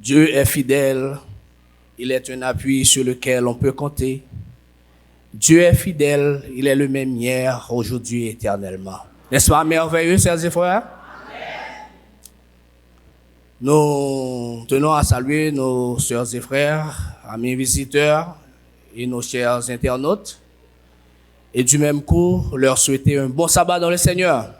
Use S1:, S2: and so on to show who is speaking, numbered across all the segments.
S1: Dieu est fidèle, il est un appui sur lequel on peut compter. Dieu est fidèle, il est le même hier, aujourd'hui et éternellement. N'est-ce pas merveilleux, chers et frères? Nous tenons à saluer nos sœurs et frères, amis visiteurs et nos chers internautes. Et du même coup, leur souhaiter un bon sabbat dans le Seigneur. Amen.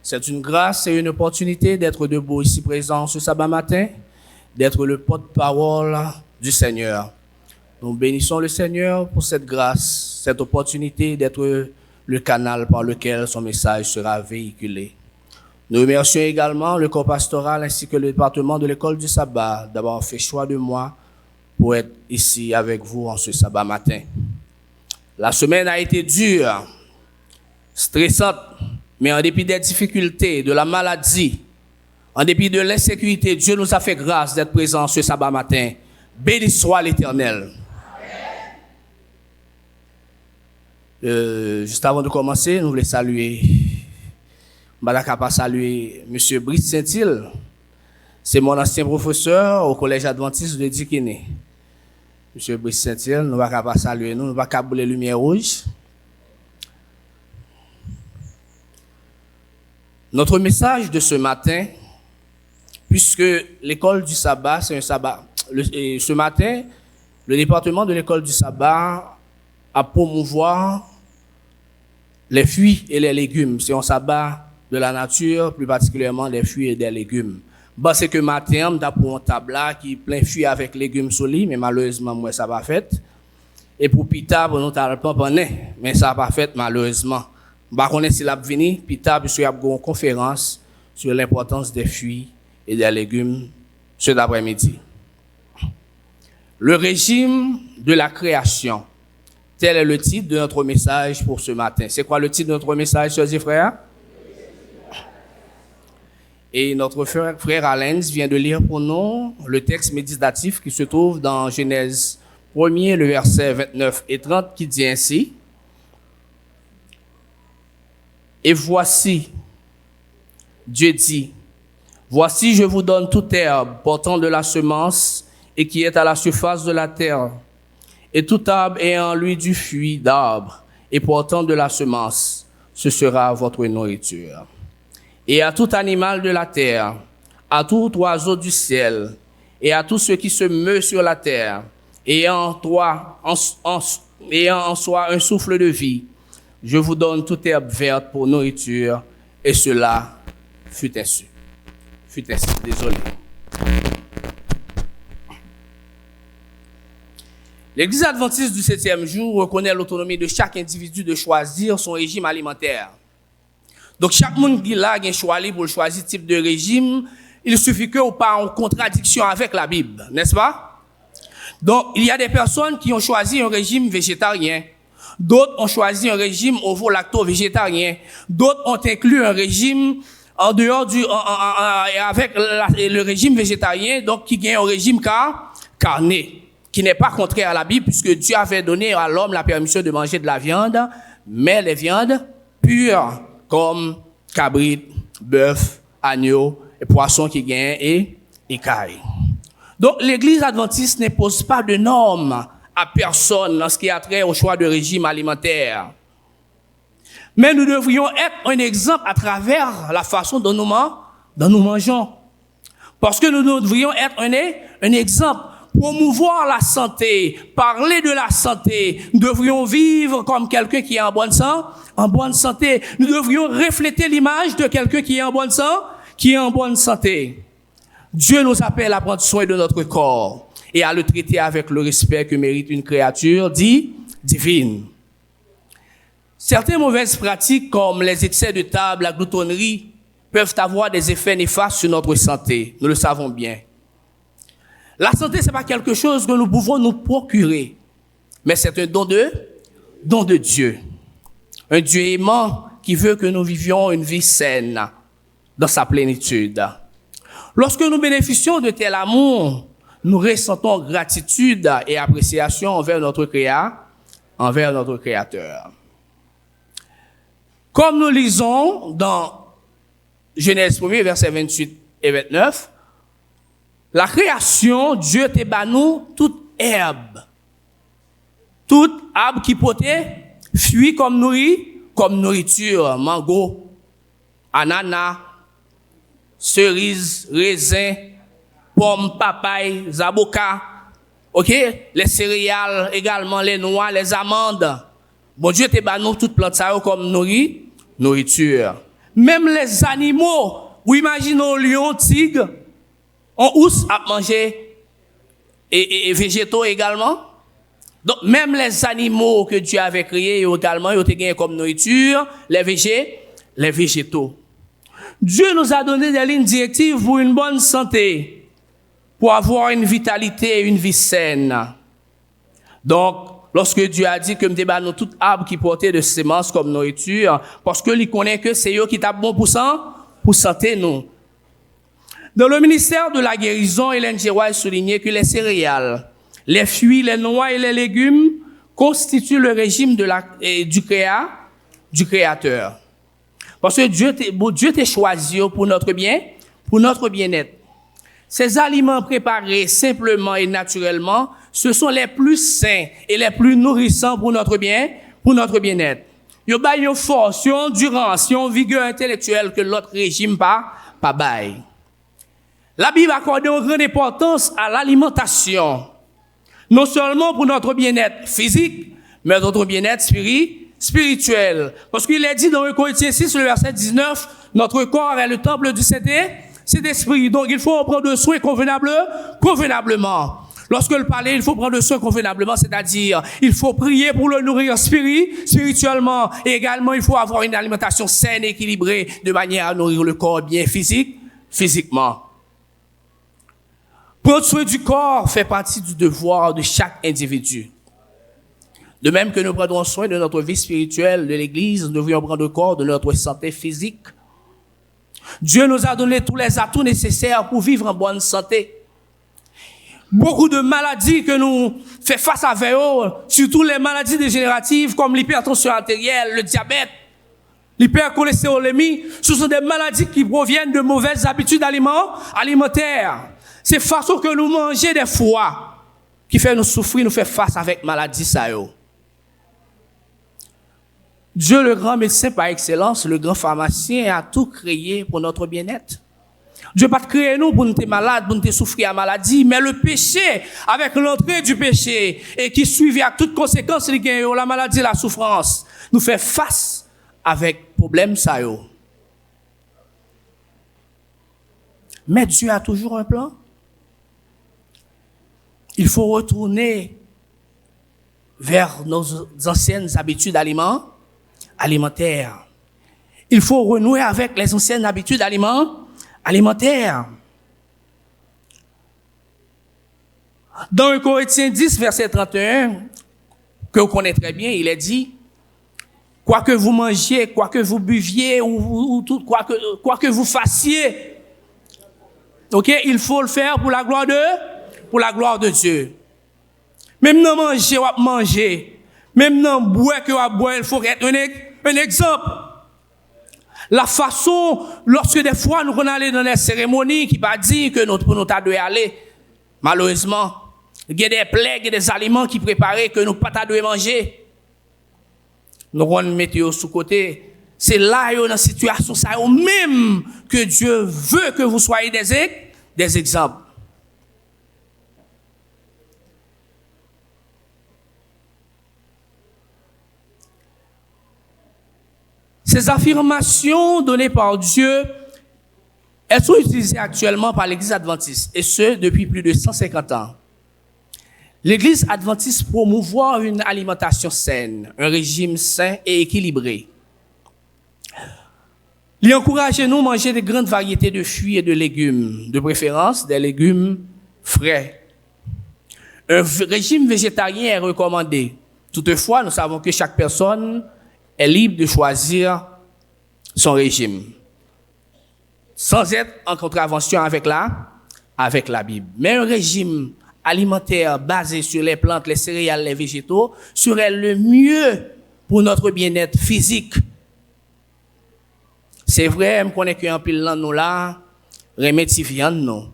S1: C'est une grâce et une opportunité d'être debout ici présent ce sabbat matin, d'être le porte-parole du Seigneur. Nous bénissons le Seigneur pour cette grâce, cette opportunité d'être le canal par lequel son message sera véhiculé. Nous remercions également le corps pastoral ainsi que le département de l'école du sabbat d'avoir fait choix de moi pour être ici avec vous en ce sabbat matin. La semaine a été dure, stressante, mais en dépit des difficultés, de la maladie, en dépit de l'insécurité, Dieu nous a fait grâce d'être présents ce sabbat matin. Béni soit l'Éternel. Juste avant de commencer, nous voulons saluer, Madame saluer M. Brice Saint-Île. C'est mon ancien professeur au collège adventiste de Dikine. M. Brice Saint-Île, nous ne pouvons pas saluer, nous ne pouvons pas brûler les lumières rouges. Notre message de ce matin, puisque l'école du sabbat, c'est un sabbat, ce matin, le département de l'école du sabbat a promouvoir les fruits et les légumes. C'est un sabbat de la nature, plus particulièrement des fruits et des légumes. Bon, c'est que matin, on a pour un tabla qui est plein de fruits avec légumes solis, mais malheureusement, moi, ça n'a pas fait. Et pour Pita, nous n'avons pas parlé, mais ça n'a pas fait, malheureusement. Bah, on est si l'a venu, Pita, puisqu'il y a une conférence sur l'importance des fruits et des légumes ce d'après-midi. Le régime de la création. Tel est le titre de notre message pour ce matin. C'est quoi le titre de notre message, chers et frères? Et notre frère Alain vient de lire pour nous le texte méditatif qui se trouve dans Genèse 1er, le verset 29 et 30, qui dit ainsi. Et voici, Dieu dit, voici je vous donne toute herbe portant de la semence et qui est à la surface de la terre, et tout arbre ayant en lui du fruit d'arbre et portant de la semence, ce sera votre nourriture. Et à tout animal de la terre, à tout oiseau du ciel, et à tout ce qui se meut sur la terre, ayant en soi un souffle de vie, je vous donne toute herbe verte pour nourriture, et cela fut ainsi. Désolé. L'Église adventiste du 7e jour reconnaît l'autonomie de chaque individu de choisir son régime alimentaire. Donc, chaque monde qui a un choix libre pour choisir type de régime, il suffit qu'on pas en contradiction avec la Bible, n'est-ce pas? Donc, il y a des personnes qui ont choisi un régime végétarien. D'autres ont choisi un régime ovo-lacto-végétarien. D'autres ont inclus un régime en dehors avec le régime végétarien, donc qui gagne un régime carné, qui n'est pas contraire à la Bible, puisque Dieu avait donné à l'homme la permission de manger de la viande, mais les viandes pures, comme cabrit, bœuf, agneau, et poisson qui gagnent et écailles. Donc, l'Église adventiste n'impose pas de normes à personne en ce qui a trait au choix de régime alimentaire. Mais nous devrions être un exemple à travers la façon dont nous mangeons. Parce que nous devrions être un exemple. Promouvoir la santé, parler de la santé. Nous devrions vivre comme quelqu'un qui est en bonne santé. Nous devrions refléter l'image de quelqu'un qui est en bonne santé. Dieu nous appelle à prendre soin de notre corps et à le traiter avec le respect que mérite une créature divine. Certaines mauvaises pratiques comme les excès de table, la gloutonnerie, peuvent avoir des effets néfastes sur notre santé. Nous le savons bien. La santé, c'est pas quelque chose que nous pouvons nous procurer, mais c'est un don de Dieu. Un Dieu aimant qui veut que nous vivions une vie saine dans sa plénitude. Lorsque nous bénéficions de tel amour, nous ressentons gratitude et appréciation envers notre Créateur. Comme nous lisons dans Genèse 1er, versets 28 et 29, La création, Dieu te ba nous toute herbe. Toute arbre qui portait fruit comme nourriture, mango, ananas, cerise, raisin, pomme, papaye, zaboka, ok? Les céréales également, les noix, les amandes. Bon Dieu te ba nous toute plante ça comme nourriture. Même les animaux, vous imaginez un lion, tigre, on ours à manger et végétaux également. Donc même les animaux que Dieu avait créés également, ils ont été comme nourriture, les végétaux. Dieu nous a donné des lignes directives pour une bonne santé, pour avoir une vitalité et une vie saine. Donc, lorsque Dieu a dit que nous avons tout arbre qui portait de semences comme nourriture, parce que il connaît que c'est eux qui sont bon pour santé nous. Dans le ministère de la guérison, Hélène G. White soulignait que les céréales, les fruits, les noix et les légumes constituent le régime du Créateur. Parce que Dieu t'a choisi pour notre bien-être. Ces aliments préparés simplement et naturellement, ce sont les plus sains et les plus nourrissants pour notre bien-être. Ils ont une force, une endurance, une vigueur intellectuelle que l'autre régime pas bail. La Bible accorde une grande importance à l'alimentation, non seulement pour notre bien-être physique, mais notre bien-être spirituel. Parce qu'il est dit dans 1 Corinthiens 6, le verset 19, notre corps est le temple du Saint-Esprit. Donc il faut en prendre soin convenablement. Lorsque le parler, il faut prendre soin convenablement, c'est-à-dire il faut prier pour le nourrir spirituellement. Et également, il faut avoir une alimentation saine et équilibrée de manière à nourrir le corps bien physiquement. Prendre soin du corps fait partie du devoir de chaque individu. De même que nous prendrons soin de notre vie spirituelle, de l'Église, nous devrions prendre compte de notre santé physique. Dieu nous a donné tous les atouts nécessaires pour vivre en bonne santé. Beaucoup de maladies que nous faisons face à eux, surtout les maladies dégénératives comme l'hypertension artérielle, le diabète, l'hypercholestérolémie, ce sont des maladies qui proviennent de mauvaises habitudes alimentaires. C'est façon que nous mangeons des fois qui fait nous souffrir, nous fait face avec maladie ça yo. Dieu, le grand médecin par excellence, le grand pharmacien, a tout créé pour notre bien-être. Dieu pas créé nous pour nous être malades, pour nous souffrir à maladie, mais le péché, avec l'entrée du péché, et qui suivit à toutes conséquences, la maladie, la souffrance, nous fait face avec problème ça yo. Mais Dieu a toujours un plan. Il faut retourner vers nos anciennes habitudes alimentaires. Il faut renouer avec les anciennes habitudes alimentaires. Dans 1 Corinthiens 10, verset 31, que vous connaissez très bien, il est dit, quoi que vous mangiez, quoi que vous buviez, ou tout, quoi que vous fassiez, ok, il faut le faire pour la gloire de Dieu. Même dans manger, même dans boire il faut être un exemple. La façon, lorsque des fois nous allons dans les cérémonies qui pas dit que nous devons aller, malheureusement, il y a des plaies, il y a des aliments qui préparés que nous pas devons manger. Nous allons mettre sous côté. C'est là, dans la situation, ça même que Dieu veut que vous soyez des exemples. Ces affirmations données par Dieu, elles sont utilisées actuellement par l'Église adventiste, et ce, depuis plus de 150 ans. L'Église adventiste promouvoit une alimentation saine, un régime sain et équilibré. Il encourage nous à manger de grandes variétés de fruits et de légumes, de préférence des légumes frais. Un régime végétarien est recommandé. Toutefois, nous savons que chaque personne est libre de choisir son régime, sans être en contravention avec la Bible. Mais un régime alimentaire basé sur les plantes, les céréales, les végétaux serait le mieux pour notre bien-être physique. C'est vrai, on connaît qu'un pile là, nous là, remet si viande nous.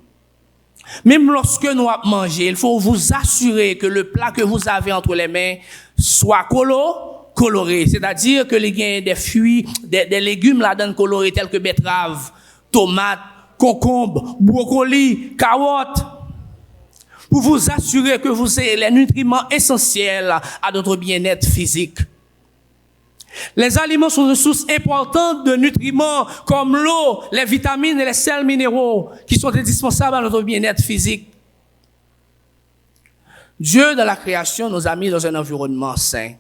S1: Même lorsque nous mangez, il faut vous assurer que le plat que vous avez entre les mains soit coloré. C'est-à-dire que les gains des fruits, des légumes là-dedans colorés tels que betterave, tomates, concombre, brocoli, carottes. Pour vous assurer que vous avez les nutriments essentiels à notre bien-être physique. Les aliments sont une source importante de nutriments comme l'eau, les vitamines et les sels minéraux qui sont indispensables à notre bien-être physique. Dieu, dans la création, nous a mis dans un environnement sain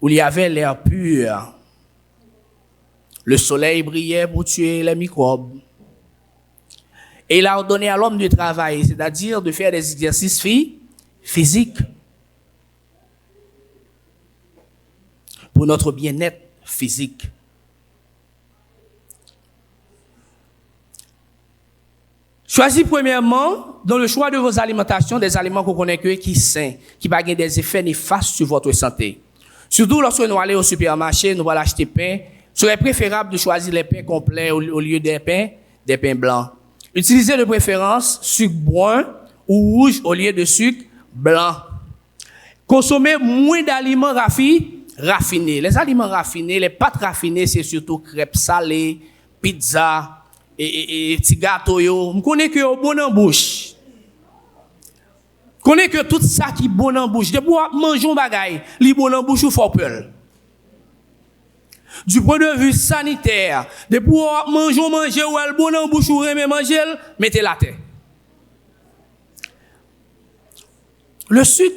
S1: où il y avait l'air pur. Le soleil brillait pour tuer les microbes. Et il a ordonné à l'homme de travailler, c'est-à-dire de faire des exercices physiques pour notre bien-être physique. Choisissez premièrement, dans le choix de vos alimentations, des aliments qu'on connaît qui sont sains, qui ne ont des effets néfastes sur votre santé. Surtout lorsque nous allons au supermarché, nous allons acheter pain. Il serait préférable de choisir les pains complets au lieu des pains blancs. Utilisez de préférence sucre brun ou rouge au lieu de sucre blanc. Consommez moins d'aliments raffinés. Les aliments raffinés, les pâtes raffinées, c'est surtout crêpes salées, pizza et petits gâteaux. Je connais que au bon en bouche. Je connais que tout ça qui est bon en bouche. Depuis qu'on mange un bagay, li bon en bouche ou faut peur. Du point de vue sanitaire, depuis qu'on manger ou elle bon en bouche ou remet manger, mettez la terre. Le sucre,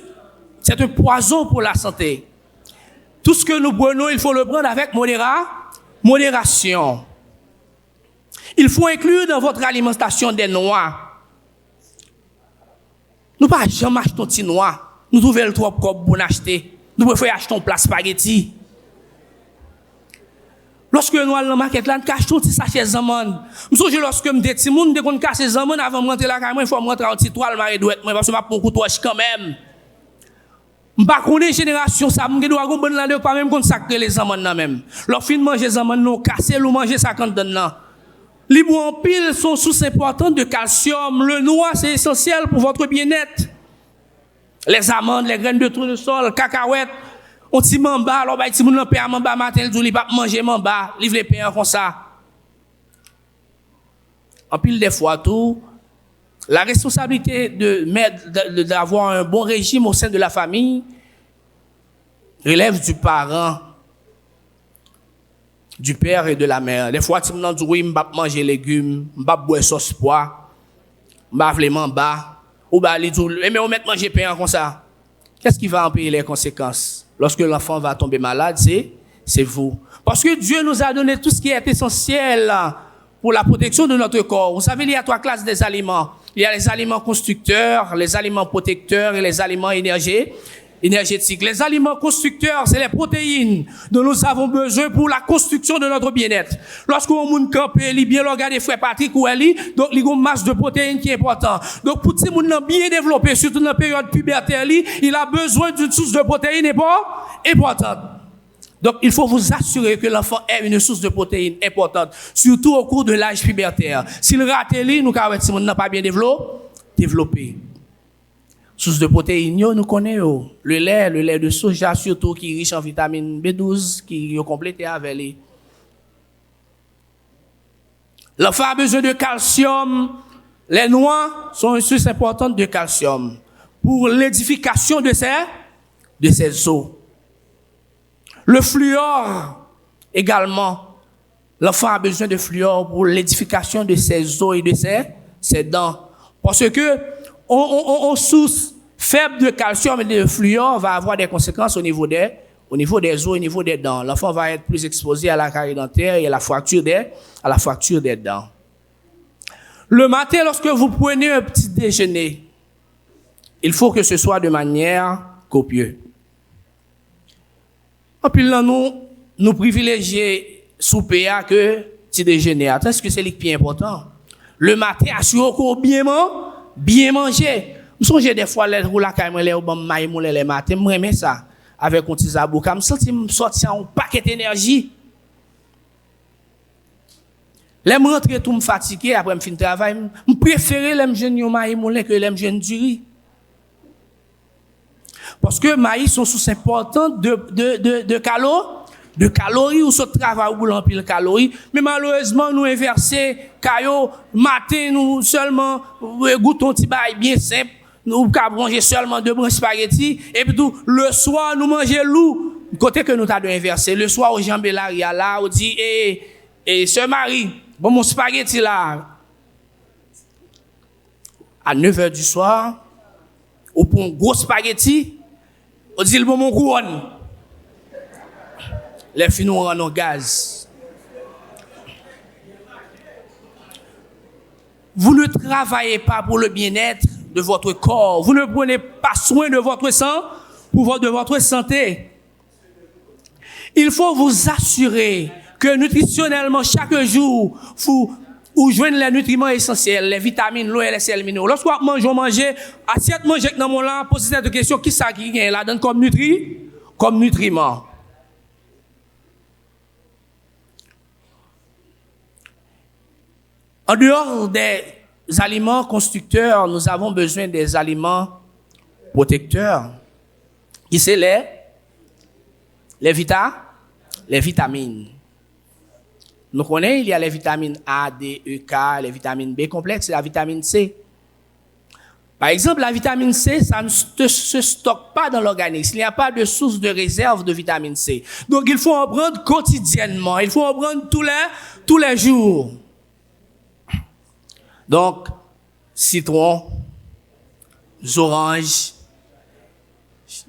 S1: c'est un poison pour la santé. Tout ce que nous prenons, il faut le prendre avec modération. Il faut inclure dans votre alimentation des noix. Nous ne pouvons jamais acheter un petit noix. Nous trouvons le trop pour acheter. Nous préférons acheter un plat spaghetti. Lorsque nous allons dans le market, nous achetons un petit sachet de zaman. Je me lorsque je dis, si je suis casse les zaman avant de rentrer là, il faut rentrer en petit toile, parce que je vais couteau quand même. Je ne sais pas si génération, ça me doit avoir bon là, pas même consacrer les zaman même. Lorsque manger les zaman, nous casser ou manger 50 dedans. Les bois en pile sont sources importantes de calcium. Le noix, c'est essentiel pour votre bien-être. Les amandes, les graines de tournesol, cacahuètes, on t'y mamba, alors bah, si vous n'en payez mamba matin, vous ne pas manger mamba, livre les payants comme ça. En pile des fois, tout, la responsabilité d'avoir un bon régime au sein de la famille relève du parent, du père et de la mère. Des fois, si je dis oui, je ne vais pas manger légumes, je ne vais pas boire sauce pois, je ne vais pas manger mamba, ou mais on met manger pain comme ça. Qu'est-ce qui va en payer les conséquences? Lorsque l'enfant va tomber malade, c'est vous. Parce que Dieu nous a donné tout ce qui est essentiel pour la protection de notre corps. Vous savez, il y a 3 classes des aliments. Il y a les aliments constructeurs, les aliments protecteurs et les aliments énergétiques. Les aliments constructeurs, c'est les protéines dont nous avons besoin pour la construction de notre bien-être. Lorsqu'on moun campé, il bien regardé frère Patrick ou Eli, donc il y a une masse de protéines qui est importante. Donc pour ces moun bien développé, surtout dans la période pubertaire, il a besoin d'une source de protéines importante. Donc il faut vous assurer que l'enfant ait une source de protéines importante, surtout au cours de l'âge pubertaire. S'il rate nous avons si n'a pas bien développé. Source de protéines, nous connaissons le lait de soja surtout qui est riche en vitamine B12 qui est complété avec les. L'enfant a besoin de calcium. Les noix sont une source importante de calcium pour l'édification de ses os. Le fluor également. L'enfant a besoin de fluor pour l'édification de ses os et de ses dents. Parce que on source faible de calcium et de fluor va avoir des conséquences au niveau des os, au niveau des dents. L'enfant va être plus exposé à la carie dentaire et à la fracture des dents. Le matin, lorsque vous prenez un petit déjeuner, il faut que ce soit de manière copieuse. En plus, là, nous privilégions souper que petit déjeuner. Est-ce que c'est le plus important? Le matin, assurez qu'on bien manger. Je songe des fois les roues la caille les bon maï moule les matins, moi aimer ça avec un petit zabouka, me senti me sortir un paquet d'énergie. L'aime rentrer tout me fatigué après me fin travail, me préférer l'aime jeune yo maïs moulin que l'aime jeune du riz. Parce que maïs sont source importante de calories ou ce travail ou l'empile calories, mais malheureusement nous inverser caillou matin nous seulement goûtons petit bail bien simple, nous ka manger seulement 2 branches spaghetti et puis tout le soir nous manger loup côté que nous t'a de inverser le soir au Jean Bellaria là on dit sœur Marie bon mon spaghetti là à 9h du soir ou pour un gros spaghetti on dit le bon mon couronne les filles nous rendent gaz. Vous ne travaillez pas pour le bien-être de votre corps. Vous ne prenez pas soin de votre sang de votre santé. Il faut vous assurer que nutritionnellement, chaque jour, vous joignez les nutriments essentiels, les vitamines, l'eau et les sels minéraux. Lorsque vous mangez, assiette manger dans mon là, posez cette question, qui ça qui gagne là-dedans comme nutriments? En dehors des aliments constructeurs, nous avons besoin des aliments protecteurs. Qui c'est les vitamines. Nous connaissons, il y a les vitamines A, D, E, K, les vitamines B complexes et la vitamine C. Par exemple, la vitamine C, ça ne se stocke pas dans l'organisme. Il n'y a pas de source de réserve de vitamine C. Donc, il faut en prendre quotidiennement. Il faut en prendre tous les jours. Donc, citron, oranges,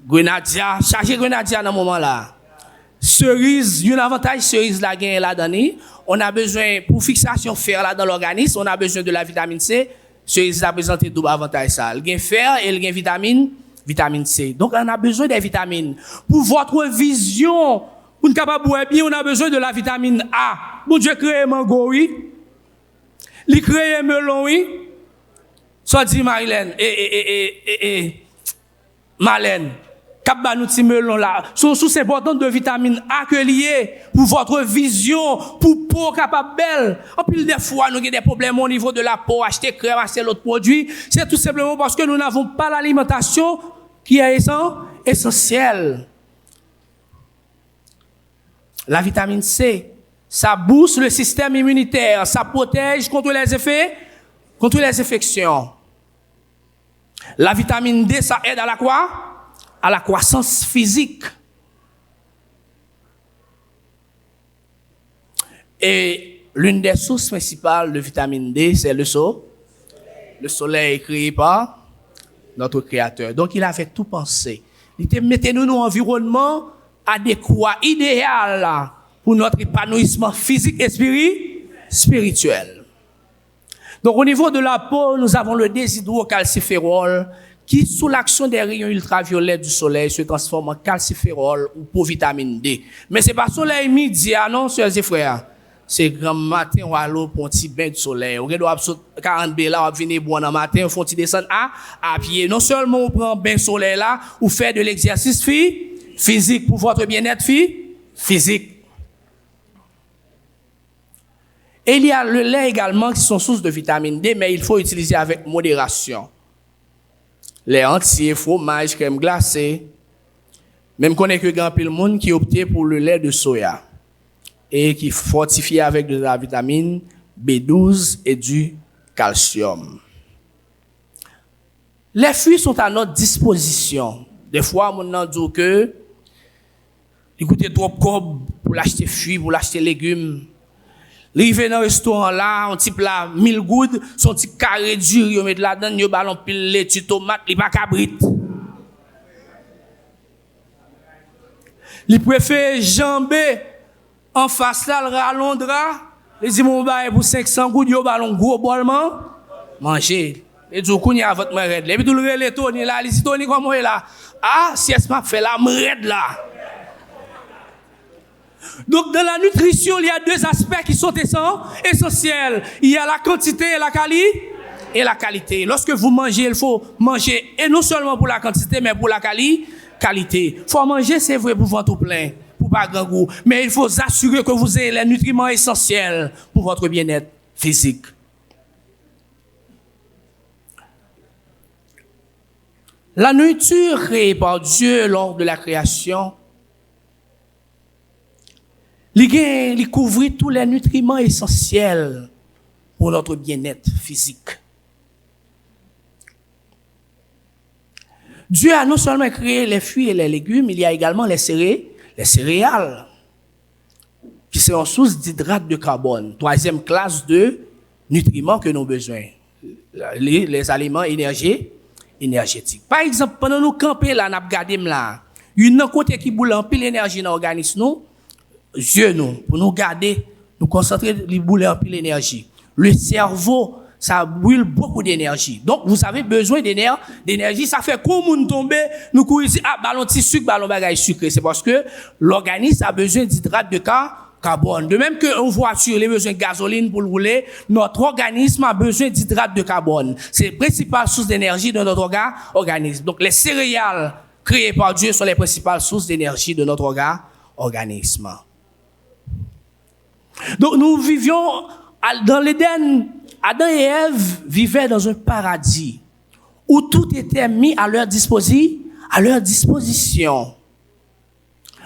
S1: grenadier, chargé grenadier dans ce moment-là. Cerise, il y a un avantage cerise là gagne là-dedans. On a besoin, pour fixation fer là dans l'organisme, on a besoin de la vitamine C. Cerise a présenté double avantage ça. Il y a fer et il y a vitamine C. Donc, on a besoin des vitamines. Pour votre vision, pour ne capable boire bien, on a besoin de la vitamine A. Bon Dieu crée mango, oui. Il crée melon, oui. Soit dit Marilène Marlène. Cap ba nou ti melon là. Sont source importante de vitamine A que lié pour votre vision, pour peau capable belle. En pile des fois, nous avons des problèmes au niveau de la peau, acheter crème, acheter l'autre produit. C'est tout simplement parce que nous n'avons pas l'alimentation qui est essentielle. La vitamine C, ça booste le système immunitaire, ça protège contre les infections. La vitamine D, ça aide à la quoi? À la croissance physique. Et l'une des sources principales de vitamine D, c'est le soleil. Le soleil est créé par notre Créateur. Donc, il avait tout pensé. Il te mettait nous dans un environnement adéquat, idéal là, pour notre épanouissement physique et spirituel. Donc, au niveau de la peau, nous avons le déshydrocalciférol qui, sous l'action des rayons ultraviolets du soleil, se transforme en calciférol ou pour vitamine D. Mais c'est pas soleil midi, non, sœurs et frères. C'est grand matin, ou à l'eau pour un petit bain de soleil. On doit 40 B là, on va venir boire dans le matin, on faut descendre à pied. Non seulement on prend bain de soleil là, ou faire de l'exercice physique pour votre bien-être physique. Et il y a le lait également qui sont sources de vitamine D, mais il faut utiliser avec modération. Lait entier, fromage, crème glacée. Même qu'on est que grand pile monde qui opte pour le lait de soya et qui fortifie avec de la vitamine B12 et du calcium. Les fruits sont à notre disposition. Des fois, on dit que écoutez trop cob pour l'acheter fruits, pour l'acheter légumes. Rive dans restaurant là, on type là 1000 gouttes, son petit carré dur, yo met là-dedans, yo ballon pile laitue, tomate, li pas cabrit. Li préfère jambé en face là, le ralondra, les dit mon bail pour 500 gouttes, yo ballon gros bolman, manger. Et du coup, il y a votre mère et puis tout le relais Tony là, li dit Tony comment est là? Ah, si elle m'a fait la mred là. Donc, dans la nutrition, il y a 2 aspects qui sont essentiels. Il y a la quantité et la qualité. Lorsque vous mangez, il faut manger, et non seulement pour la quantité, mais pour la qualité. Il faut manger, c'est vrai, pour ventre plein. Pour pas grand goût, mais il faut s'assurer que vous ayez les nutriments essentiels pour votre bien-être physique. La nourriture créée par Dieu lors de la création, il couvre tous les nutriments essentiels pour notre bien-être physique. Dieu a non seulement créé les fruits et les légumes, il y a également les céréales, qui sont source d'hydrates de carbone, troisième classe de nutriments que nous avons besoin, les aliments énergétiques. Par exemple, pendant nous camper là, nous regardons là, une côté qui boule en pile l'énergie dans l'organisme, nous, pour nous garder, nous concentrer, les bouler en pile l'énergie. Le cerveau, ça brûle beaucoup d'énergie. Donc, vous avez besoin d'énergie. Ça fait comme nous tomber, nous courir ici, ballon de sucre, ballon bagaille sucré. C'est parce que l'organisme a besoin d'hydrates de carbone. De même qu'une voiture a besoin de gasoline pour rouler, notre organisme a besoin d'hydrates de carbone. C'est la principale source d'énergie de notre organisme. Donc, les céréales créées par Dieu sont les principales sources d'énergie de notre organisme. Donc, nous vivions dans l'Éden. Adam et Ève vivaient dans un paradis où tout était mis à leur disposition.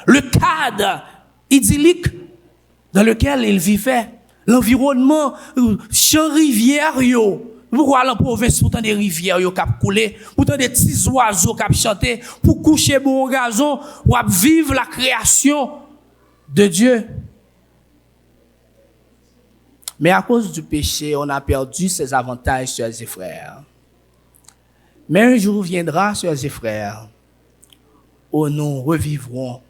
S1: Le cadre idyllique dans lequel ils vivaient, l'environnement, champs rivières, pourquoi en province, pourtant des rivières qui coulent, pourtant des petits oiseaux qui chantent, pour coucher bon gazon, ou vivre la création de Dieu. Mais à cause du péché, on a perdu ces avantages, sœurs et frères. Mais un jour viendra, sœurs et frères, où nous revivrons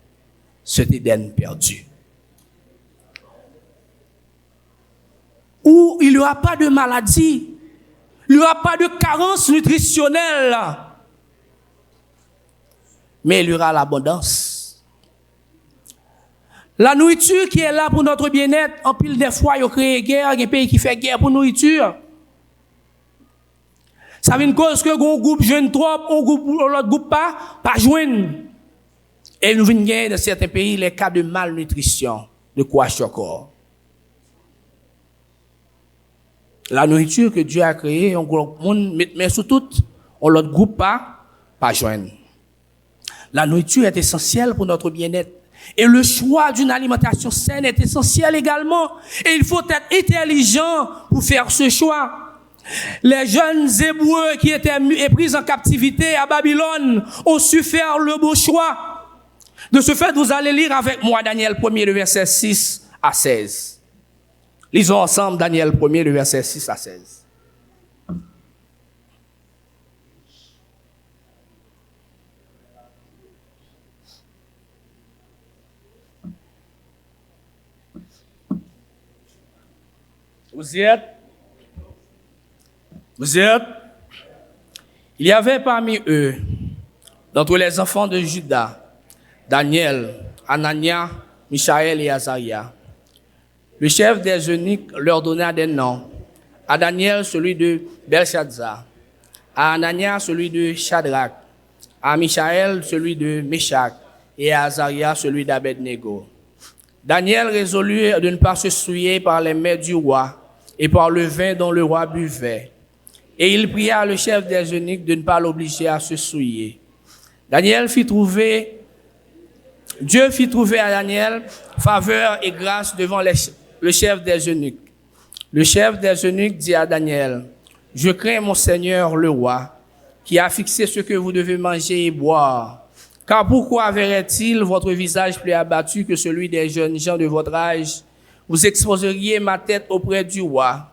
S1: cet Éden perdu. Où il n'y aura pas de maladie, il n'y aura pas de carence nutritionnelle, mais il y aura l'abondance. La nourriture qui est là pour notre bien-être, en pile des fois, il y a créé guerre, il y a un pays qui fait guerre pour nourriture. Ça vient de cause que un groupe jeune trop, l'autre groupe pas joindre. Et nous venons gagner dans certains pays les cas de malnutrition, de kwashiorkor. La nourriture que Dieu a créée, on groupe monde, mais surtout, on l'autre groupe pas joindre. La nourriture est essentielle pour notre bien-être. Et le choix d'une alimentation saine est essentiel également. Et il faut être intelligent pour faire ce choix. Les jeunes Hébreux qui étaient pris en captivité à Babylone ont su faire le beau choix. De ce fait, vous allez lire avec moi Daniel 1er, le verset 6 à 16. Lisons ensemble Daniel 1er, le verset 6 à 16. Vous y êtes? Il y avait parmi eux, d'entre les enfants de Juda, Daniel, Anania, Michaël et Azaria. Le chef des eunuques leur donna des noms. À Daniel, celui de Belshazzar. À Anania, celui de Shadrach. À Michaël, celui de Meshach. Et à Azaria, celui d'Abednego. Daniel résolut de ne pas se souiller par les mets du roi et par le vin dont le roi buvait. Et il pria le chef des eunuques de ne pas l'obliger à se souiller. Dieu fit trouver à Daniel faveur et grâce devant le chef des eunuques. Le chef des eunuques dit à Daniel, « Je crains mon Seigneur le roi, qui a fixé ce que vous devez manger et boire. Car pourquoi verrait-il votre visage plus abattu que celui des jeunes gens de votre âge? Vous exposeriez ma tête auprès du roi. »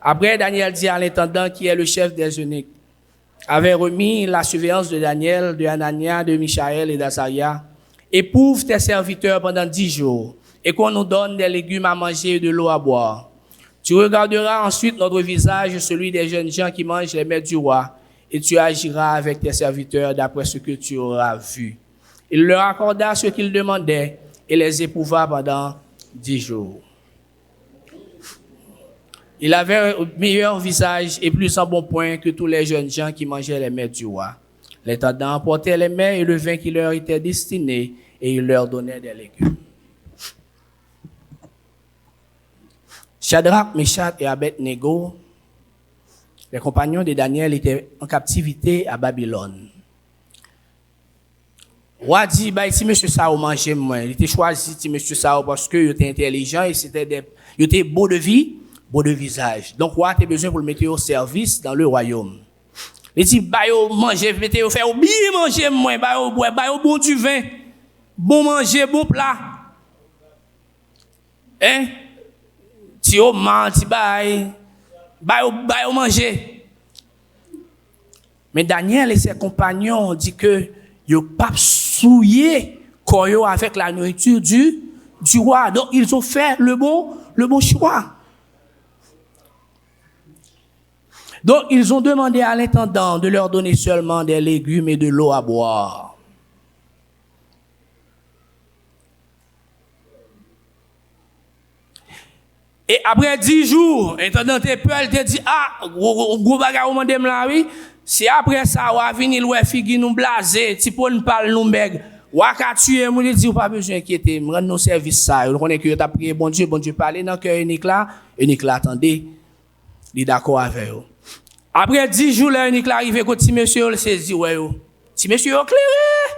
S1: Après, Daniel dit à l'intendant qui est le chef des eunuques, avait remis la surveillance de Daniel, de Anania, de Michaël et d'Azaria. Éprouve tes serviteurs pendant 10 jours, et qu'on nous donne des légumes à manger et de l'eau à boire. Tu regarderas ensuite notre visage, celui des jeunes gens qui mangent les mets du roi, et tu agiras avec tes serviteurs d'après ce que tu auras vu. Il leur accorda ce qu'ils demandaient, et les éprouva pendant 10 jours. Il avait un meilleur visage et plus en bon point que tous les jeunes gens qui mangeaient les mets du roi. L'intendant emportait les mets et le vin qui leur était destiné, et il leur donnait des légumes. Shadrach, Meshach et Abednego, les compagnons de Daniel, étaient en captivité à Babylone. Roi dit, bah, si monsieur Sao mangeait moins, il était choisi, si monsieur Sao, parce qu'il était intelligent et il était beau de vie, beau de visage. Donc, roi a besoin pour le mettre au service dans le royaume. Il dit, bah, manger, mettez au faire, bien manger moins, bah, au bois, bah, au bon du vin, bon manger, bon plat. Hein? Si au menti, bah, au manger. Mais Daniel et ses compagnons ont dit que ils n'ont pas souillé corps avec la nourriture du roi. Donc, ils ont fait le bon choix. Donc, ils ont demandé à l'intendant de leur donner seulement des légumes et de l'eau à boire. Et après 10 jours, l'intendant te peur, il te dit, ah, gros bagage, on demande là, oui. Si après ça, on va venir, ouais, figi nous blaser, si pour nous parler, nous beg, ou à tuer, nous dit, pas besoin d'inquiéter, nous rendre nos services ça. On connaît que tu as prié, bon Dieu, parler dans le cœur unique là, attendez, il est d'accord avec vous. Après 10 jours, là, unique là, arrive, quand si monsieur, il saisit, ouais, si monsieur, il clair,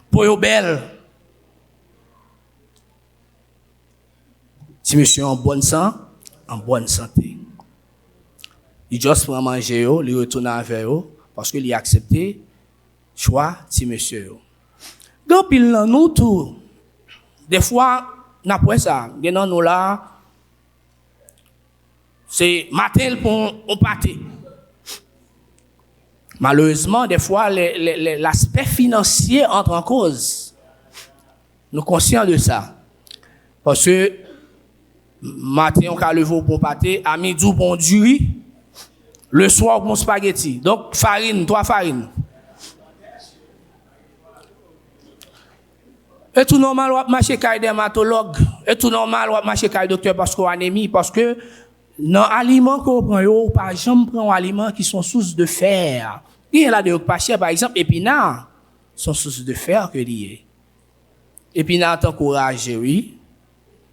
S1: pour yo belle. Si monsieur en bonne santé. Il juste prend manger, il retourne avec eux, parce qu'il a accepté choix si monsieur. Donc, il en nous tout. Des fois, n'après ça, nous là, c'est matin pour on pâté. Malheureusement, des fois, l'aspect financier entre en cause. Nous sommes conscients de ça. Parce que, matin, on a levé pour pâté, à midi, on du riz. Le soir, mon spaghetti. Donc, farine, 3 farines. Et tout normal, on marcher avec dermatologue. Et tout normal, on marcher avec docteur parce qu'on a anémie. Parce que, dans l'aliment qu'on prend, par exemple, on prend des aliments qui sont sources de fer. Il y a là de pas cher, par exemple, épinards sont sources de fer que lié. Épinards t'encourage, oui.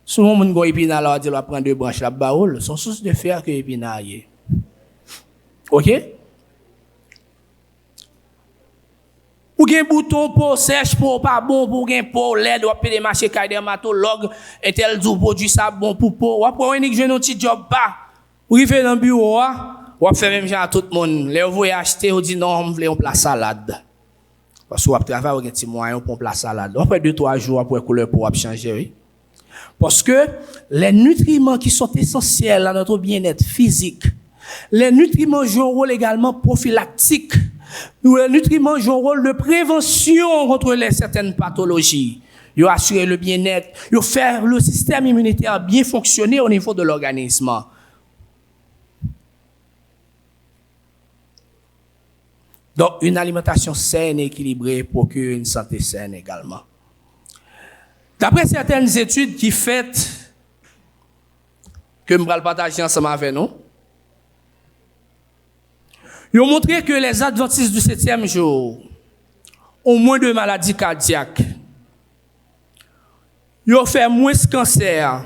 S1: Souvent, on a épinards là, on prend 2 branches, la baoule, sont sources de fer que épinards. OK? Ou gen bouton pour sèche pour pas bon pour gen pour l'aide ou appeler marché kay dermatologue et tel du produit ça bon pour peau ou après on unique jeune petit job pas ou rive dans bureau ou faire même genre tout le monde les vous acheter ou dit non on veut un plat salade parce que ou travailler ou gen petit moyen pour un plat salade après 2-3 jours après couleur pour changer oui parce que les nutriments qui sont essentiels à notre bien-être physique. Les nutriments jouent un rôle également prophylactique. Les nutriments jouent un rôle de prévention contre certaines pathologies. Ils assurent le bien-être, ils font le système immunitaire bien fonctionner au niveau de l'organisme. Donc, une alimentation saine et équilibrée procure une santé saine également. D'après certaines études qui faites, que je vais partager ensemble avec nous, ils ont montré que les adventistes du 7e jour ont moins de maladies cardiaques. Ils ont fait moins de cancer.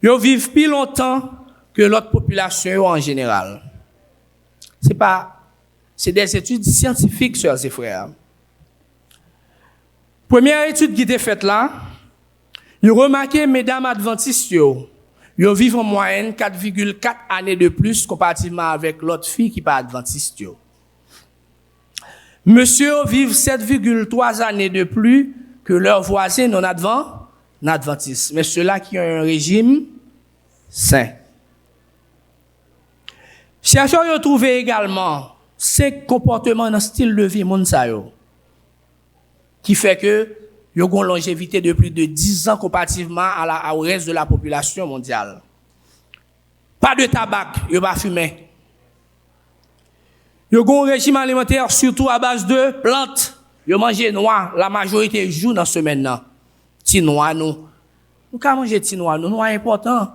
S1: Ils vivent plus longtemps que l'autre population en général. C'est des études scientifiques, sœurs et frères. Première étude qui était faite là, ils ont remarqué, mesdames adventistes, ils vivent en moyenne 4,4 années de plus comparativement avec l'autre fille qui n'est pas adventiste. Monsieur vivent 7,3 années de plus que leurs voisins non adventistes. Mais ceux-là qui ont un régime sain. Chercheurs ont trouvé également ces comportements dans le style de vie monsayo qui fait que ils ont une longévité de plus de 10 ans comparativement au reste de la population mondiale. Pas de tabac, ils n'ont pas fumé. Ils ont un régime alimentaire surtout à base de plantes. Ils mangent noix, la majorité joue dans ce semaine-là. Ti noix, nous. Nous pouvons manger ti noix, nous, noix important.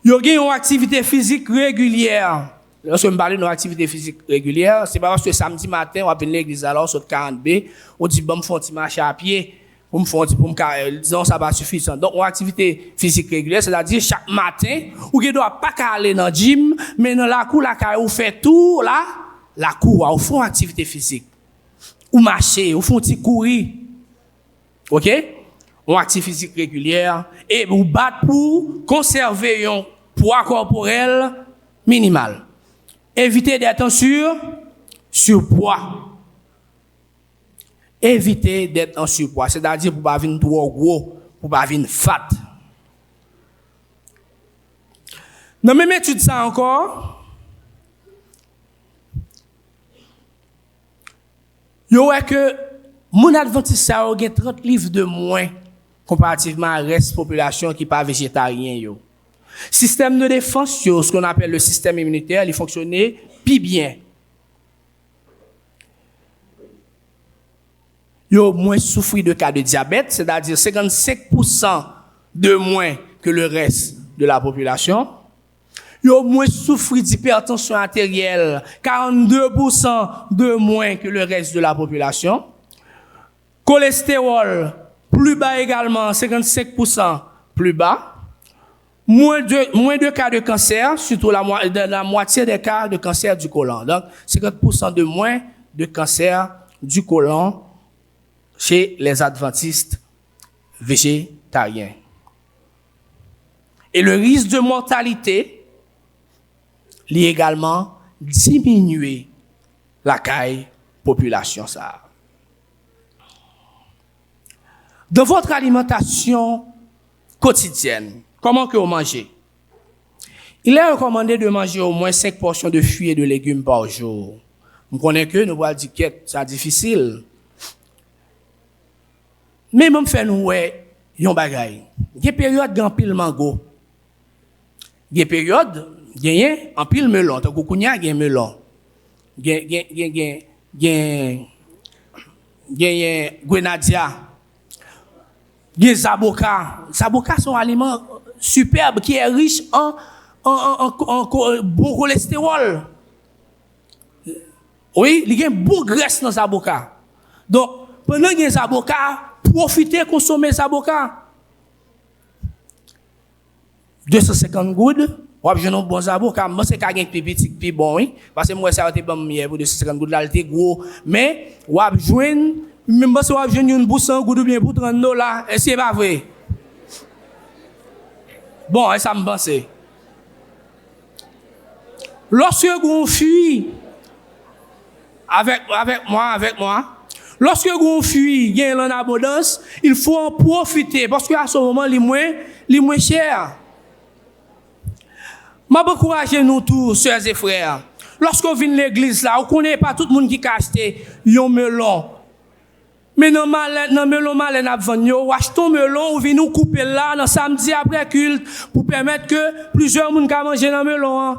S1: Ils ont une activité physique régulière. Lorsque je parle de nos activités physiques régulières, c'est pas parce que samedi matin, on va venir à l'église alors, sur 40B, on dit, bon, me font un petit marché à pied, pour disons, ça va suffisant. Donc, une activité physique régulière, c'est-à-dire, chaque matin, ou qui doit pas aller dans le gym, mais dans la cour, ou fait tout, là, la cour, ou font activité physique. Ou marcher, ou font petit courir. OK? Une activité physique régulière, et vous battre pour conserver un poids corporel minimal. Évitez d'être en surpoids. Évitez d'être en surpoids, c'est-à-dire pour ne pas venir trop gros, pour ne pas venir fat. Dans la même étude, ça encore, il y aurait que mon adventiste a 30 livres de moins comparativement à la reste de la population qui n'est pas végétarien. Système de défense, ce qu'on appelle le système immunitaire, il fonctionnait plus bien. Il a moins souffert de cas de diabète, c'est-à-dire 55% de moins que le reste de la population. Il a moins souffert d'hypertension artérielle, 42% de moins que le reste de la population. Cholestérol, plus bas également, 55% plus bas. Moins de cas de cancer, surtout la moitié des cas de cancer du côlon. Donc, 50% de moins de cancer du côlon chez les adventistes végétariens. Et le risque de mortalité est également diminué la caille population ça. Dans votre alimentation quotidienne, comment que vous mangez? Il est recommandé de manger au moins 5 portions de fruits et de légumes par jour. Vous connaissez que nous allons dire que c'est difficile. Mais même fait nous yon bagay. Il y a période grand pile mango. Il y a période gagne en pile melon, tant kounya gagne melon. Gagne grenadier. Gagne zaboka. Zaboka sont un aliment superbe qui est riche en bon cholestérol. Oui, il y a une bonne graisse dans zaboka. Donc pendant qu'il y a zaboka, profitez, consommer zaboka. 250 gouttes, ou avez un bon zaboka. Moi, c'est qu'il y a un petit bon, oui. Parce que moi, ça a été bon pour 250 gouttes, là, il était gros. Mais, ou avez joindre, même si vous avez une bourse en gouttes ou bien pour $30, et c'est pas vrai. Bon, et ça me pense. Lorsque vous fuyez, avec moi, lorsque vous fuyez, il y a en abondance, il faut en profiter, parce qu'à ce moment, les moins cher. Je m'encourage nous tous, sœurs et frères. Lorsque vous venez à l'église, là, vous ne connaissez pas tout le monde qui a acheté un melon. Mais dans le melon malin, vous achetez un melon, vous venez nous couper là, dans samedi après culte, pour permettre que plusieurs personnes mangent dans le melon.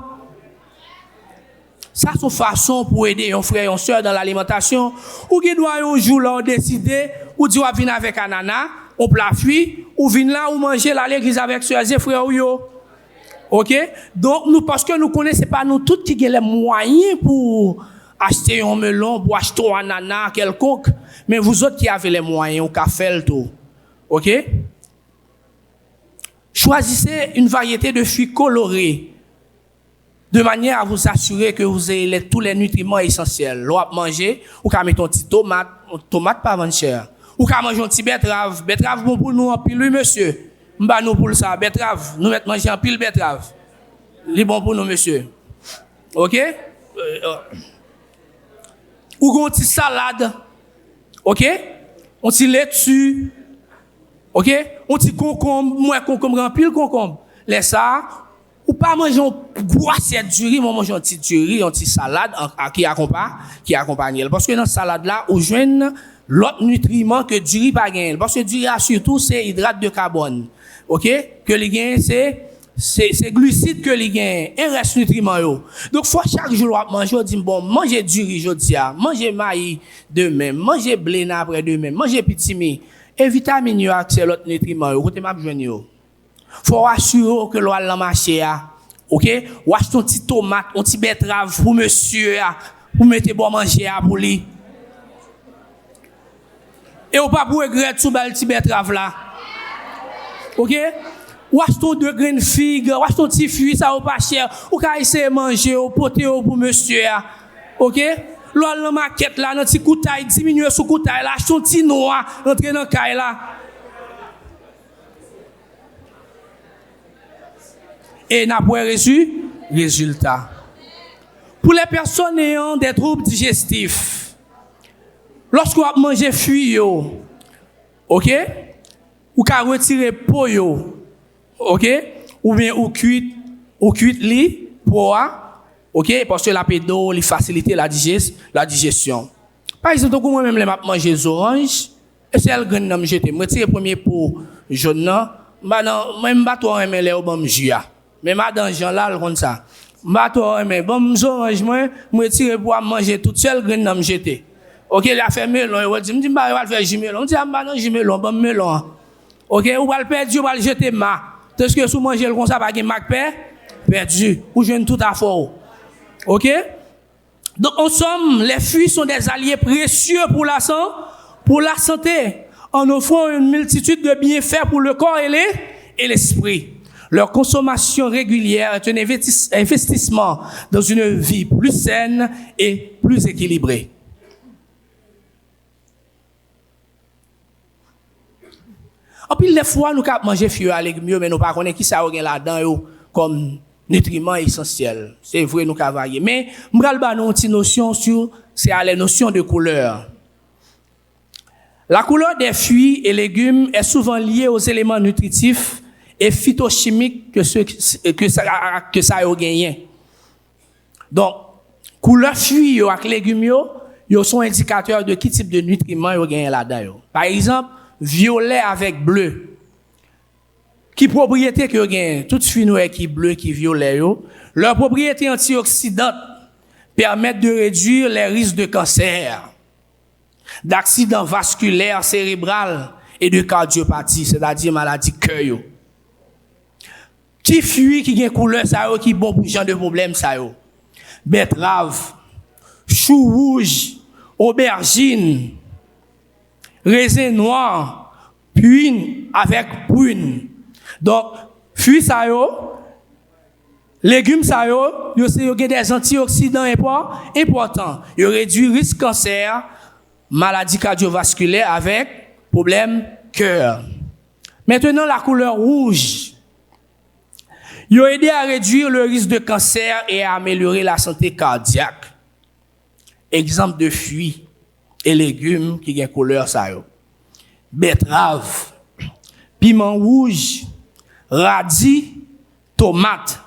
S1: Ça, c'est une façon pour aider un frère et une soeur dans l'alimentation. Ou qui doit un jour là décider, ou dit, on venir avec ananas, on plat fruit, ou venir là, ou manger là, l'église avec soeurs et frères ou yo. OK? Donc, nous, parce que nous connaissons pas nous tous qui ont les moyens pour acheter un melon, pour acheter un ananas quelconque, mais vous autres qui avez les moyens, au café le tout. OK? Choisissez une variété de fruits colorés, de manière à vous assurer que vous ayez tous les nutriments essentiels. L'eau à manger, ou qu'à mettre un petit tomate pas vendre cher. Ou qu'à manger un petit betterave bon pour nous en pile, oui, monsieur. M'ba nous pour ça, betterave, nous mettons manger en pile betterave. C'est bon pour nous, monsieur. OK? Ou un petit salade. OK? Un petit laitue. OK? Un petit concombre, moi concombre en pile concombre. Laisse ça. Ou pas manger un gros assiette du riz, mais manger un petit du riz, un petit salade qui accompagne. Parce que dans la salade là, on joint l'autre nutriment que du riz pas gagne. Parce que du riz surtout c'est hydrate de carbone. OK? Que les gagne c'est glucides que les gagne et reste nutriments yo. Donc faut chaque jour manger, on dit bon, manger du riz jodi a, manger maïs demain, manger blé après demain, manger petit mi et vitamines yo accès l'autre nutriments yo, côté m'a joindre yo. Faut assurer que l'eau dans marché a OK? Ou achète un petit tomate, un petit betterave pour monsieur, pour mettre bon manger à pour lui. Et ou pas pour regretter sous le petit betterave là. OK? Ou achète deux graines de figue, ou achète un petit fruit, ça ou pas cher, ou ka essayer manger, ou poter pour monsieur. OK? L'on la maquette là, dans petit coutaille, diminuer sous coutaille là, achète un petit noix, rentrer dans caille là. Et n'a pas reçu résultat. Pour les personnes ayant des troubles digestifs, lorsque vous mangez fruits, OK? Ou ka retirer peau, OK? Ou bien ou cuit li poa, OK? Parce que la pédo li facilite la digestion. Par exemple, quand moi-même les manger des oranges, et c'est le grain n'a me jeter. Me tirer premier pot jaune là, même pas toi aimer les bon jus. Mais madame Jean là comme ça. M'a toi aimer bon orange moi me tirer pour manger toute seule grain n'a me jeter. OK, il a fait melon, il dit me dit bah va faire jus melon. On dit bah non jus melon, bon melon. OK, ou va le perdre, ou va le jeter ma. Parce que si manger comme ça pas gain mac perdu ou jeune tout à fort. OK? Donc en somme, les fruits sont des alliés précieux pour la santé en offrant une multitude de bienfaits pour le corps et l'esprit. Leur consommation régulière est un investissement dans une vie plus saine et plus équilibrée. En plus, les fois, nous avons mangé fruits et légumes, mais nous ne connaissons pas qui ça a là-dedans comme nutriments essentiels. C'est vrai, nous avons varié. Mais, je vais vous donner une petite notion sur les notions de couleur. La couleur des fruits et légumes est souvent liée aux éléments nutritifs et phytochimiques que ça a gagné. Donc, couleur fruits et légumes, ils sont indicateurs de quel type de nutriments ils ont gagné là-dedans. Par exemple, violet avec bleu. Qui propriété que gagne toute fruits qui bleu qui violet leur propriété antioxydante permettent de réduire les risques de cancer, d'accidents vasculaires cérébrales et de cardiopathie, c'est-à-dire maladie cœur. Qui fruits qui gagne couleur ça qui bon pour genre de problème ça betterave, chou rouge, aubergine, raisin noir, prune avec prune. Donc, fruits ça légumes ça yo ont des antioxydants importants. Ils réduisent le risque de cancer, maladie cardiovasculaire avec problème cœur. Maintenant, la couleur rouge. Ils aident à réduire le risque de cancer et à améliorer la santé cardiaque. Exemple de fruits et légumes qui ont couleur ça yo. Betterave, piment rouge, radis, tomate.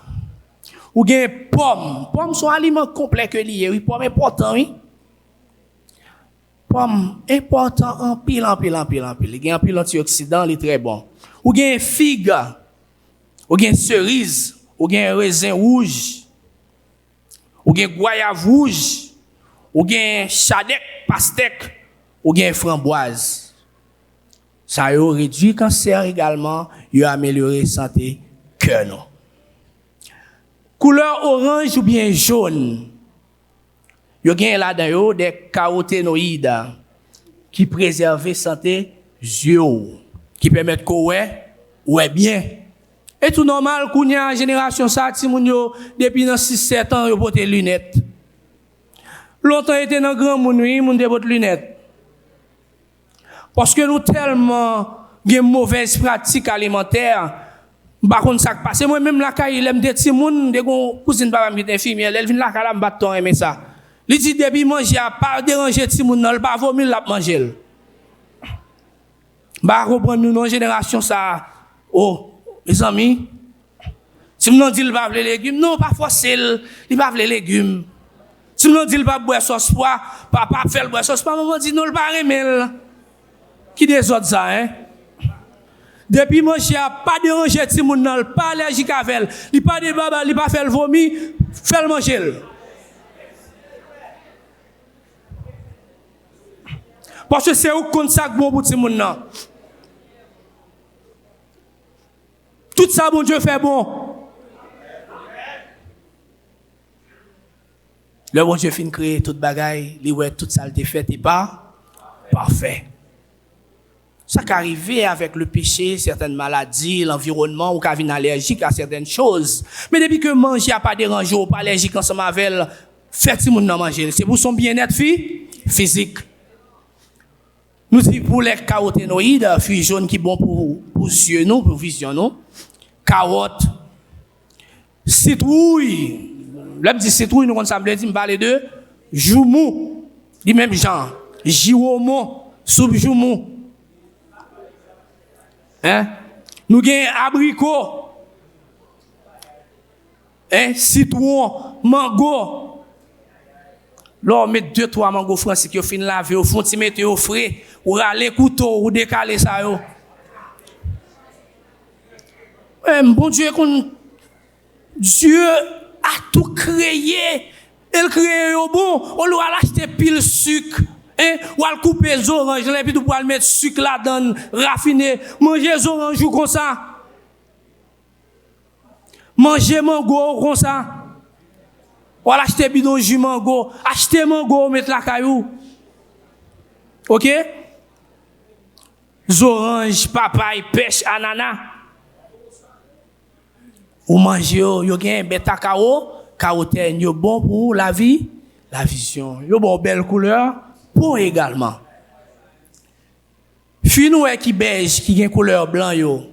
S1: Ou bien pomme. Pomme sont aliments complets que liés. Oui, pomme important, oui. Pomme important en pile. Il y a un pile antioxydant, il est très bon. Ou bien figue. Ou bien cerise. Ou bien raisin rouge. Ou bien goyave rouge. Ou bien chadec, pastèque. Ou bien framboise. Ça a réduit le cancer également, il a amélioré la santé cœur. Couleur orange ou bien jaune. Il y a là-dedans des caroténoïdes qui préservent la santé yeux, qui permettent qu'on ouais bien. Et tout normal, qu'on y a une génération ça, depuis 6-7 ans, ils portent des lunettes. Longtemps, ils étaient dans grand monde, ils portent des lunettes. Parce que nous tellement de mauvaises pratiques alimentaires, par contre ça passe. Moi même la caille, l'aime des petits moun, des cousine papa qui est infirmière, elle vient la caille, me battre aimer ça. Il dit depuis manger pas déranger petit moun, non, pas vomir la manger. Bah reprendre nous non génération ça. Oh, mes amis, si nous dit il pas les légumes, non pas forcer, il pas les légumes. Si nous dit il pas boire sauce pois, papa fait le boire sauce pois, maman dit non il pas aimer. Qui des autres ça, hein? Depuis manger, pas déranger ti moun nan, pas allergique avec elle, il pas de baba, il pas fait le vomi, fait le manger. Parce que c'est où qu'on ça bon pour ti moun nan. Tout ça bon Dieu fait bon. Le bon Dieu fin créer toute bagaille, li ouais toute ça le fait et pas parfait. Ça qui arrive avec le péché, certaines maladies, l'environnement, ou qui vient allergique à certaines choses. Mais depuis que manger a pas dérangé ou pas allergique ensemble avec elle, faites si moun nan manger. C'est pour son bien-être physique. Nous disons pour les caroténoïdes, fruits jaunes qui bon pour yeux nous, pour vision nous. Carottes, citrouille. Là, je dis citrouille, nous sommes dit, me parler de joumou. Du même genre. Jiromo, soupe joumou. Hein? Nous avons abricot. Hein? Citron, mango. Là, on met 2-3 mango français qui ont fini laver au fond, tu mets au frais, ou râler couteau, ou décaler ça. Bon Dieu, Dieu a tout créé. Il crée au bon. On lui a acheté pile sucre. Hein? Ou à couper les oranges, et puis pour mettre sucre là-dedans, raffiner. Manger les oranges comme ça. Manger mango comme ça. Ou à acheter bidon jus mango. Acheter mango, mettre la caillou. Ok? Les oranges, papaye, pêche, ananas. Ou manger, yo gen bêta cao, carotène, yo bon pour la vie, la vision. Yo bon belle couleur pour également. Finou qui beige qui gen couleur blanc yo.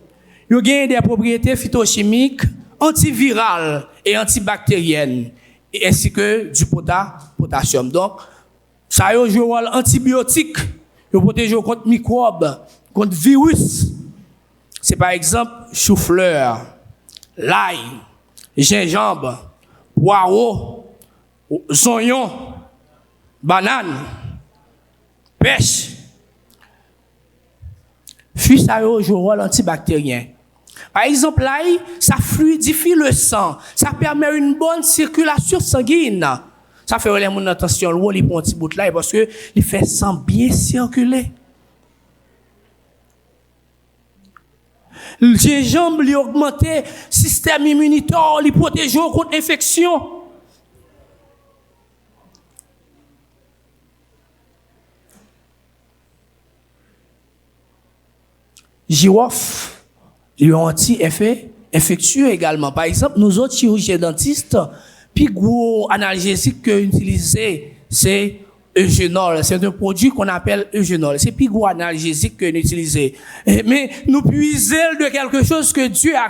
S1: Yo gen des propriétés phytochimiques, antivirales et antibactériennes ainsi que du potassium. Donc ça yo joue rôle antibiotique, yo protège contre microbes, contre virus. C'est par exemple chou-fleur, l'ail, gingembre, poireau, oignon, banane, pêche. Puis ça joue un rôle antibactérien. Par exemple, l'ail, ça fluidifie le sang, ça permet une bonne circulation sanguine. Ça fait les gens attention, le rôle pour un petit bout de l'ail parce que il fait sang bien circuler. Le gingembre lui augmente le système immunitaire, lui protège contre l'infection. Girofle, lui anti-effet infectieux également. Par exemple, nous autres chirurgiens dentistes, puis gros analgésique que utilisé, c'est Eugenol. C'est un produit qu'on appelle Eugenol. C'est plus gros analgésique que nous utilisons. Mais nous puisons de quelque chose que Dieu a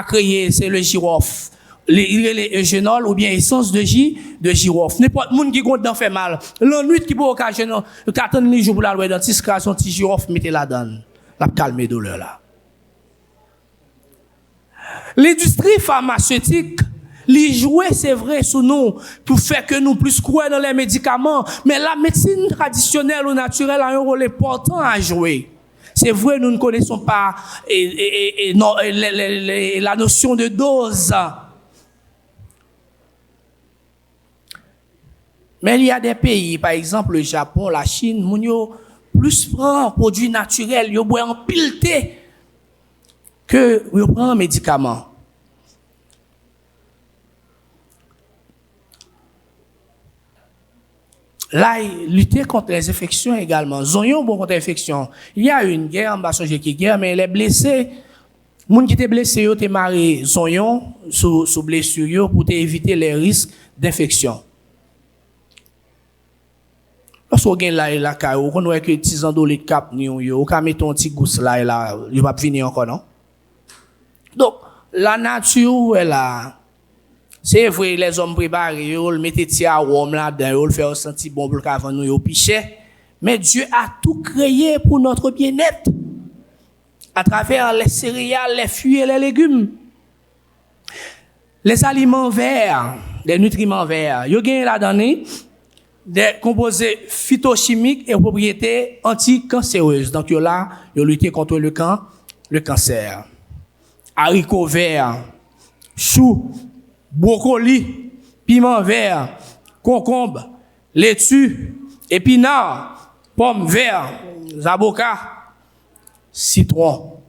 S1: créé, c'est le girofle. Les Eugenol ou bien essence de girofle. N'importe monde qui compte d'en faire mal. L'ennui qui peut occasionner, qu'attendre les jours pour la loi dentiste, car son petit girofle, mettez la donne. La calmer douleur là. L'industrie pharmaceutique, les jouets, c'est vrai, sous nous, pour faire que nous plus croire dans les médicaments. Mais la médecine traditionnelle ou naturelle a un rôle important à jouer. C'est vrai, nous ne connaissons pas la notion de dose. Mais il y a des pays, par exemple le Japon, la Chine, mounio plus prend produits naturels, yo boit en pileté que yo prend médicaments. Là, lutter contre les infections également. Zonyon bon contre l'infection. Il y a une guerre, on va changer qui guerre, mais les blessés, moun qui étaient blessés, yo te maré zonyon sous blessure yo pour éviter les risques d'infection. Lorsqu'on gagne là et là, on voit que les petits andolés cap ni yo, on met ton petit gousse là et là, il va venir encore non. Donc la nature est là. C'est vrai, les hommes préparés, ils mettent des arômes là-dedans, ils font sentir bon pour qu'avant nous, ils pichaient. Mais Dieu a tout créé pour notre bien-être. À travers les céréales, les fruits et les légumes. Les aliments verts, les nutriments verts, ils gagnent là-dedans des composés phytochimiques et propriétés anticancéreuses. Donc, là, ils luttent contre le cancer. Haricots verts, choux, brocoli, piment vert, concombre, laitue, épinards, pommes vertes, avocats, citron.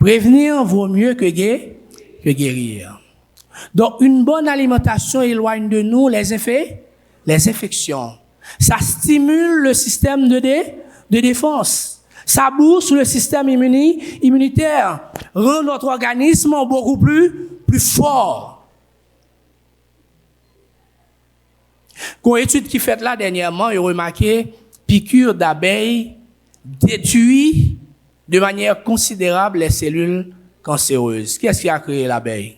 S1: Prévenir vaut mieux que guérir. Donc, une bonne alimentation éloigne de nous les infections. Ça stimule le système de défense. Ça booste le système immunitaire, rend notre organisme beaucoup plus fort. Une étude qui fait là dernièrement, il a remarqué piqûre d'abeilles détruit de manière considérable les cellules cancéreuses. Qu'est-ce qui a créé l'abeille?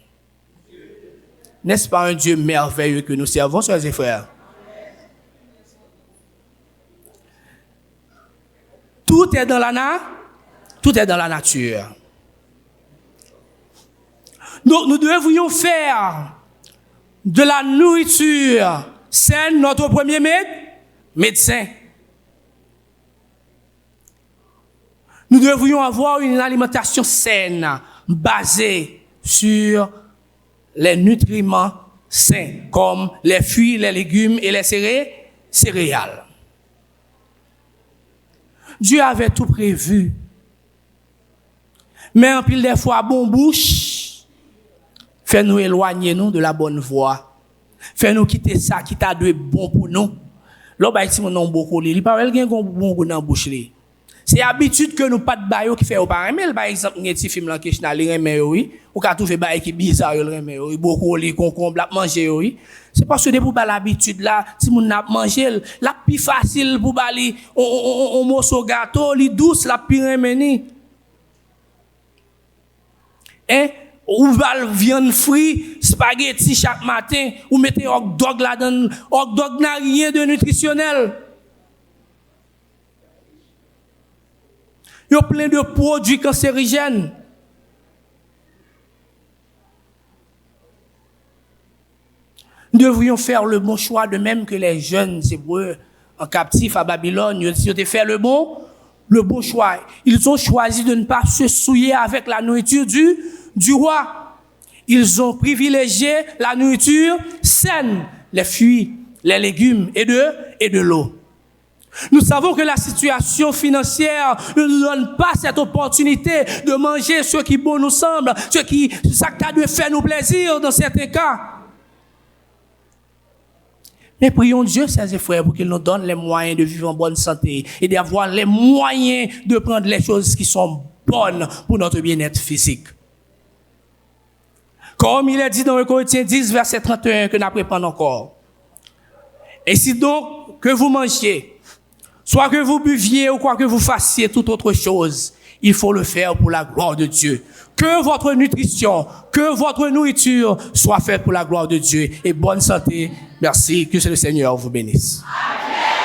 S1: N'est-ce pas un Dieu merveilleux que nous servons, sœurs et frères? Tout est dans la nature. Donc, nous devrions faire de la nourriture saine notre premier médecin. Nous devrions avoir une alimentation saine, basée sur les nutriments sains, comme les fruits, les légumes et les céréales. Dieu avait tout prévu. Mais en pile des fois, bon bouche, fait nous éloigner nous de la bonne voie. Fait nous quitter ça qui t'a de bon pour nous. Là, bah, si mon nom beaucoup, il parle qu'il y a un bon goût dans la bouche. C'est habitude que nous pas de bail qui fait au parent. Mais par exemple, il y a un petit film là qui est les remet oui, ou quand trouver bail qui bizarre le remet oui, beaucoup les concombre la manger oui. C'est parce que pour l'habitude là, si mon n'a manger, la plus facile pour bali on morceau gâteau, li douce la plus remeni. Hein? Ou val viande frite, spaghetti chaque matin, ou mettez hot dog là-dedans. Hot dog n'a rien de nutritionnel. Il y a plein de produits cancérigènes. Nous devrions faire le bon choix, de même que les jeunes Hébreux en captif à Babylone, ils ont fait le bon choix. Ils ont choisi de ne pas se souiller avec la nourriture du roi. Ils ont privilégié la nourriture saine, les fruits, les légumes et de l'eau. Nous savons que la situation financière ne nous donne pas cette opportunité de manger ce qui bon nous semble, ça qui doit faire nous plaisir dans certains cas. Mais prions Dieu, chers et frères, pour qu'il nous donne les moyens de vivre en bonne santé et d'avoir les moyens de prendre les choses qui sont bonnes pour notre bien-être physique. Comme il est dit dans 1 Corinthiens 10, verset 31, que nous apprenons encore. Et si donc que vous mangiez, soit que vous buviez ou quoi que vous fassiez toute autre chose, il faut le faire pour la gloire de Dieu. Que votre nutrition, que votre nourriture soit faite pour la gloire de Dieu. Et bonne santé. Merci. Que le Seigneur vous bénisse. Amen.